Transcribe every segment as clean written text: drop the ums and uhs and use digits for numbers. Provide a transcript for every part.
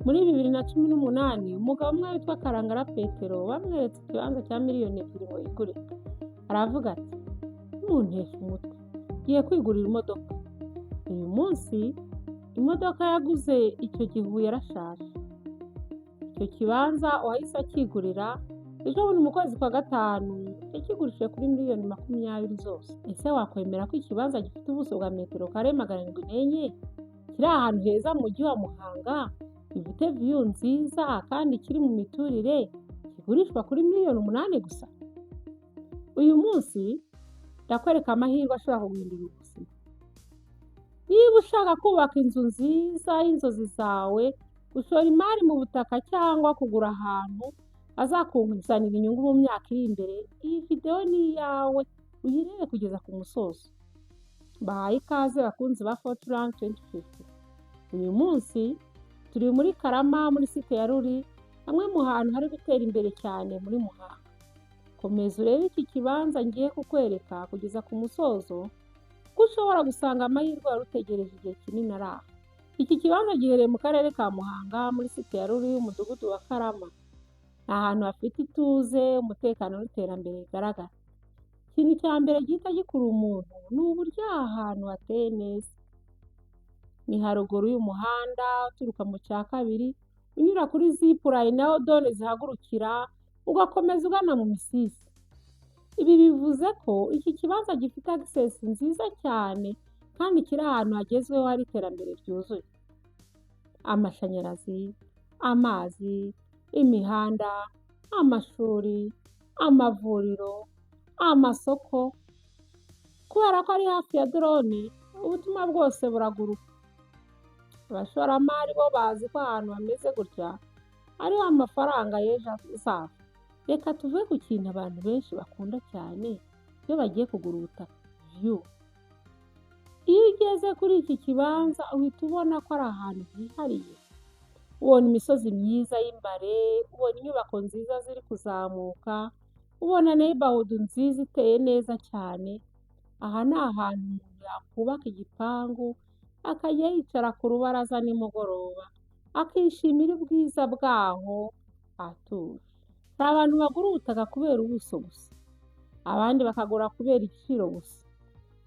Muri 2018 umugabo umwe witwa Karangara Petero bamweretse ikibanza cya miliyoni 2 ngo yigure. Aravuga ati ntunteshe umutwe, ngiye kwigurira imodoka. Uyu munsi imodoka yaguze icyo gihe ubu yarashaje. Icyo kibanza wahise akigurira ejo bundi mu kwezi kwa gatanu yakigurishije kuri miliyoni 20 zose. Ese wakwemera ko ikibanza gifite ubuso bwa metero kare 704 kiri ahantu heza mu mujyi wa Muhanga, gifite view nziza kandi kiri mu miturire, kigurishwa kuri miliyoni 8 gusa? Uyu munsi ndakwereka amahirwe ashobora kuguhindurira ubuzima. Niba ushaka kubaka inzu nziza y'inzozi zawe, gushora imari mu butaka cyangwa kugura ahantu azakungukizanira inyungu mu myaka iri imbere, iyi video ni iyawe, uyirebe kugeza ku musozo. Bahaye ikaze bakunzi ba Fortran 2050. Uyu munsi turi muri Karama muri site ya Ruri, hamwe mu hantu hari gutera imbere cyane muri Muhanga. Komeza urebe iki kibanza ngiye kukwereka kugeza ku musozo, ko ushobora gusanga amahirwe wari utegereje igihe kinini ari aha. Iki kibanza giherereye mu karere ka Muhanga muri site ya Ruri, umudugudu wa Karama. Ni ahantu hafite ituze, umutekano n'iterambere bigaragara. Ikintu cya mbere gihita gikura umuntu ni uburyo aha hantu hateye neza. Ni haruguru y'umuhanda uturuka mu cya kabiri, unyura kuri zipline aho done zihagurukira, ugakomeza ugana mu Misisi. Ibi bivuze ko iki kibanza gifite access nziza cyane kandi kiri ahantu hagezweho hari iterambere ryuzuye. Amashanyarazi, amazi, imihanda, amashuri, amavuriro, amasoko. Kubera ko ari hafi ya drone, ubutumwa bwose buraguruka. Abashoramari bo bazi ko ahantu hameze gutya ariho amafaranga y'ejo hazaza. Reka tuve ku kintu abantu benshi bakunda cyane iyo bagiye kugura ubutaka, view. Iyo ugeze kuri iki kibanza uhita ubona ko ari ahantu hihariye. Ubona imisozi myiza y'imbare, ubona inyubako nziza ziri kuzamuka, ubona neighborhood nziza iteye neza cyane. Aha ni ahantu umuntu yakubaka igipangu, akajya yicara ku rubaraza nimugoroba, akishimira ubwiza bwaho atuje. Si abantu bagura ubutaka kubera ubuso gusa, abandi bakagura kubera igiciro gusa,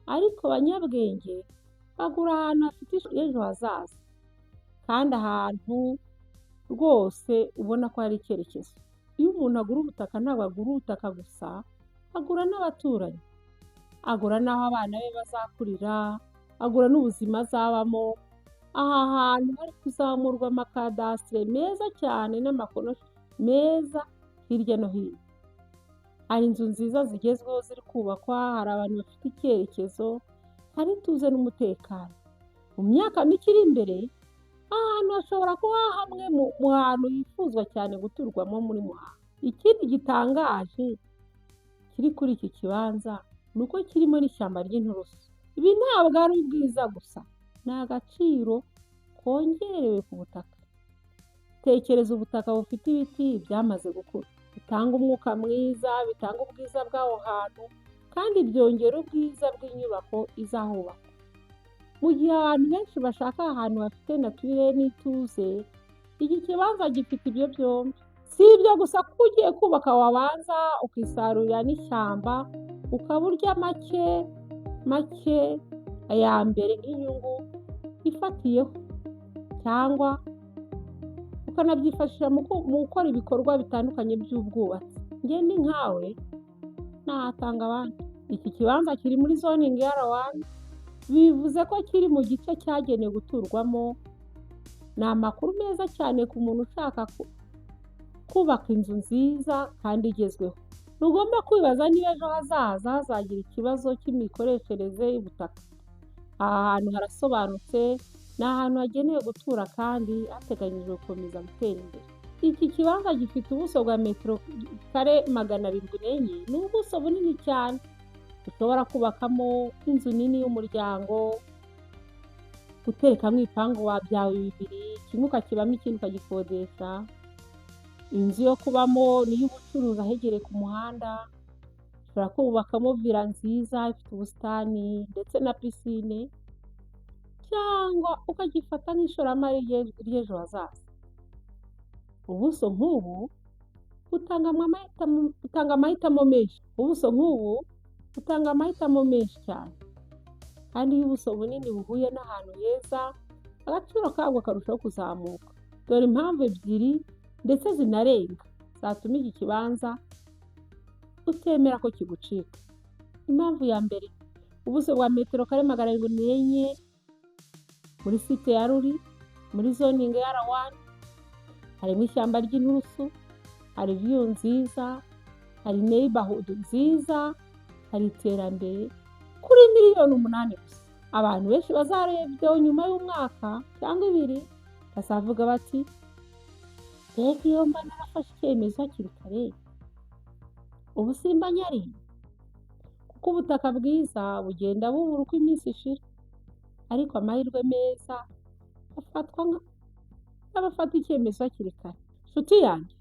ariko abanyabwenge bagura ahantu hafite ejo hazaza, kandi ahantu rwose ubona ko hari icyerekezo. Iyo umuntu agura ubutaka ntabwo agura ubutaka gusa, agura n'abaturanyi, agura n'aho abana be bazakurira, agura n'ubuzima azabamo. Aha hantu hari kuzamurwa amakadasitire meza cyane n'amakonoshi meza hirya no hino. Hari inzu nziza zigezweho ziri kubakwa, hari abantu bafite icyerekezo, hari ituze n'umutekano. Mu myaka mike iri imbere, ahantu hashobora kuba hamwe mu hantu hifuzwa cyane guturwamo muri Muhanga. Ikindi gitangaje kiri kuri iki kibanza ni uko kirimo n'ishyamba ry'inturusu. Ibi ntabwo ari ubwiza gusa, ni agaciro kongerewe ku butaka. Tekereza ubutaka bufite ibiti byamaze gukura, bitanga umwuka mwiza, bitanga ubwiza bw'aho hantu, kandi byongera ubwiza bw'inyubako izahubakwa. Mu gihe abantu benshi bashaka ahantu hafite nature n'ituze, iki kibanza gifite ibyo byombi. Si ibyo gusa ko ugiye kubaka wabanza ukisarurira n'ishyamba, ukaba urya make aya mbere nk'inyungu ifatiyeho, cyangwa ukanabyifashisha mu gukora ibikorwa bitandukanye by'ubwubatsi. Njye ni nkawe nahatanga abandi. Iki kibanza kiri muri zoning R1, bivuze ko kiri mu gice cyagenewe guturwamo. Ni amakuru meza cyane ku muntu ushaka kubaka inzu nziza kandi igezweho. Ntugomba kwibaza niba ejo hazaza hazagira ikibazo cy'imikoreshereze y'ubutaka. Aha hantu harasobanutse, ni ahantu hagenewe gutura kandi hateganyijwe gukomeza gutera imbere. Iki kibanza gifite ubuso bwa metero kare 704, ni ubuso bunini cyane. Ushobora kubakamo inzu nini y'umuryango, guterekamo ibipangu byawe bibiri, kimwe ukakibamo ikindi ukagikodesha. Inzu yo kubamo n'iy'ubucuruzi ahegereye ku muhanda. Ushobora kubakamo villa nziza ifite ubusitani ndetse na pisine, cyangwa ukagifata nk'ishoramari ry'ejo hazaza. Ubuso nk'ubu butanga amahitamo menshi. Ubuso nk'ubu butanga amahitamo menshi cyane. Kandi iyo ubuso bunini buhuye n'ahantu heza, agaciro kabwo karushaho kuzamuka. Dore impamvu ebyiri ndetse zinarenga zatuma iki kibanza utemera ko kigucika. Impamvu ya mbere, ubuso bwa metero kare 704 muri site ya Ruli, muri zoningi ya R1, harimo ishyamba ry'inturusu, hari view nziza, hari neighborhood nziza, hari iterambere kuri miliyoni 8 gusa. Abantu benshi bazarebye nyuma y'umwaka cyangwa 2 bazavuga bati reka iyo mba narafashe icyemezo hakiri kare, ubu simba nyari. Kuko ubutaka bwiza bugenda bubura uko iminsi ishira, ariko amahirwe meza afatwa n'abafata icyemezo hakiri kare. Nshuti yanjye,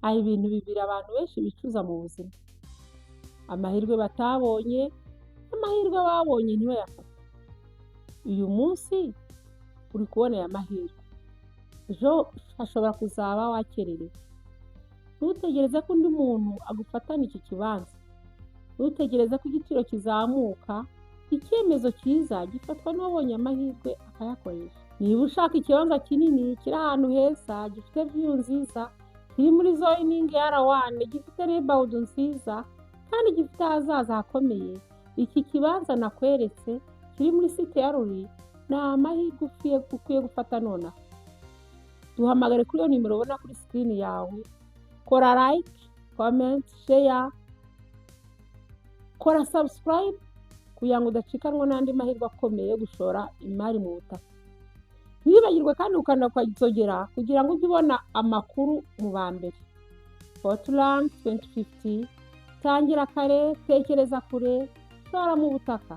hari ibintu bibiri abantu benshi bicuza mu buzima: amahirwe batabonye n'amahirwe babonye ntibayafate. Uyu munsi uri kubona aya mahirwe, ejo hashobora kuzaba wakererewe. Ntutegereze ko undi muntu agufatana iki kibanza. Ntutegereze ko igiciro kizamuka. Icyemezo cyiza gifatwa n'uwabonye amahirwe akayakoresha. Niba ushaka ikibanza kinini kiri ahantu heza, gifite view nziza, kiri muri zoningi ya R1, gifite neighborhood nziza kandi gifite ahazaza hakomeye, iki kibanza nakweretse kiri muri site ya Ruli ni amahirwe ukwiye gufata nonaha. Duhamagare kuri iyo nimero ubona kuri screen yawe. Kora like, comment, share, kora subscribe kugira ngo udacikanwa n'andi mahirwe akomeye yo gushora imari mu butaka. Ntibagirwe kandi ukanda kwa gitsogera kugira ngo ujye ubona amakuru mu ba mbere. Fortran 2050, tangira kare, tekereza kure, shora mu butaka.